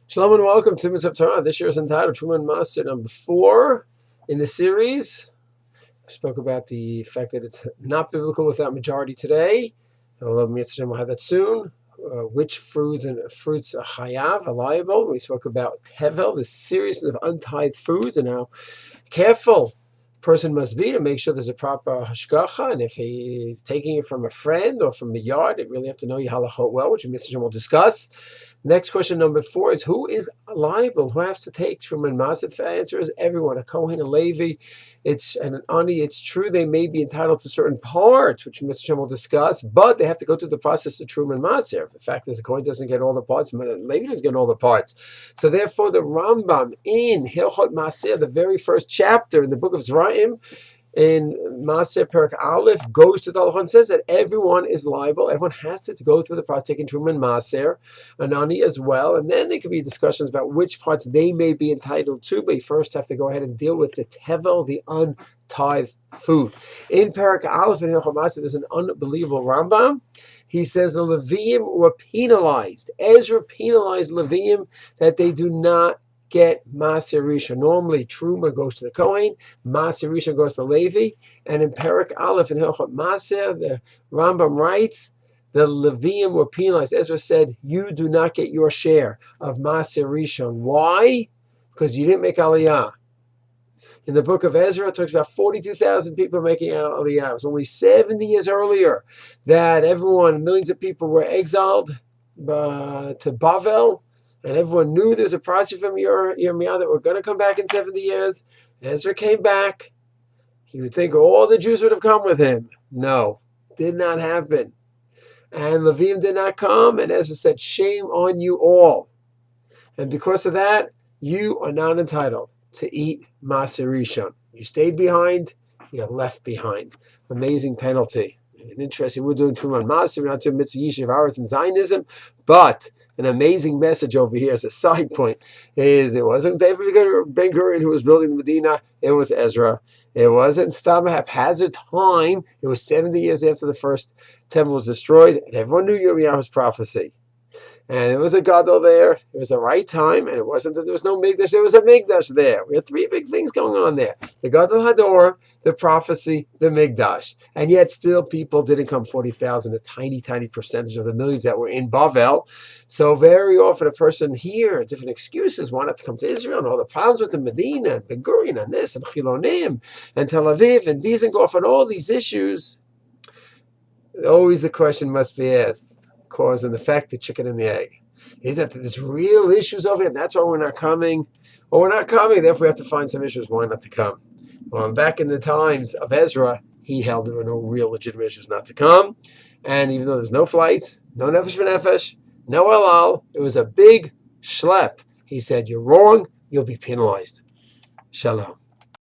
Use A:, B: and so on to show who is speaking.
A: Shalom and welcome to Maasair-Teruma. This year is entitled Teruma and Maasair number 4 in the series. We spoke about the fact that it's not biblical without majority today. Although Mitzvah will have that soon. Which fruits are chayav, are liable. We spoke about hevel, the seriousness of untithed foods, and how careful a person must be to make sure there's a proper hashgacha. And if he is taking it from a friend or from a yard, you really have to know your halachot well, which Mitzvah will discuss. Next question, number 4, is who is liable? Who has to take Teruma and Maasair? The answer is everyone. A Kohen, a Levi, an Ani. It's true they may be entitled to certain parts, which Mr. Shem will discuss, but they have to go through the process of Teruma and Maasair. The fact is, a Kohen doesn't get all the parts, but a Levi doesn't get all the parts. So therefore, the Rambam in Hilchot Maasair, the very first chapter in the book of Leviim, in Maasair Perak Aleph, goes to the halacha and says that everyone is liable. Everyone has to go through the process of taking Teruma and Maasair, Anani as well, and then there could be discussions about which parts they may be entitled to, but you first have to go ahead and deal with the tevel, the untithed food. In Perak Aleph in Hilchot Maasair, there's an unbelievable Rambam. He says the Leviim were penalized. Ezra penalized Leviim that they do not get Maasair Rishon. Normally, Teruma goes to the Kohen, Maasair Rishon goes to Levi, and in Perak Aleph in Hilchot Maasair, the Rambam writes, the Leviim were penalized. Ezra said, you do not get your share of Maasair Rishon. Why? Because you didn't make Aliyah. In the book of Ezra, it talks about 42,000 people making Aliyah. It was only 70 years earlier that millions of people were exiled to Bavel, and everyone knew there was a prophecy from Yirmiyah that we're going to come back in 70 years. Ezra came back. You would think all the Jews would have come with him. No, did not happen. And Leviim did not come, and Ezra said, shame on you all. And because of that, you are not entitled to eat Maasair Rishon. You stayed behind, you're left behind. Amazing penalty. And interesting, we're doing Teruma and Maasair, we're not doing Mitzvah Yishuv Haaretz and Zionism, but an amazing message over here as a side point is it wasn't David Ben Gurion who was building the Medina, it was Ezra. It wasn't Stam haphazard time. It was 70 years after the first temple was destroyed, and everyone knew Yirmiyah's prophecy. And it was a gadol there. It was the right time, and it wasn't that there was no Mikdash. There was a Mikdash there. We had 3 big things going on there: the gadol hador, the prophecy, the Mikdash. And yet, still, people didn't come 40,000, a tiny, tiny percentage of the millions that were in Bavel. So very often, a person hears different excuses why not to come to Israel, and all the problems with the Medina and Ben Gurion and this and Chilonim and Tel Aviv and Dizengoff and all these issues. Always the question must be asked. Cause and effect, the chicken and the egg. Is that there's real issues over here, and that's why we're not coming? Or we're not coming, therefore we have to find some issues why not to come. Well, back in the times of Ezra, he held there were no real legitimate issues not to come. And even though there's no flights, no nefesh b'nefesh, no halal, it was a big schlep. He said, you're wrong, you'll be penalized. Shalom.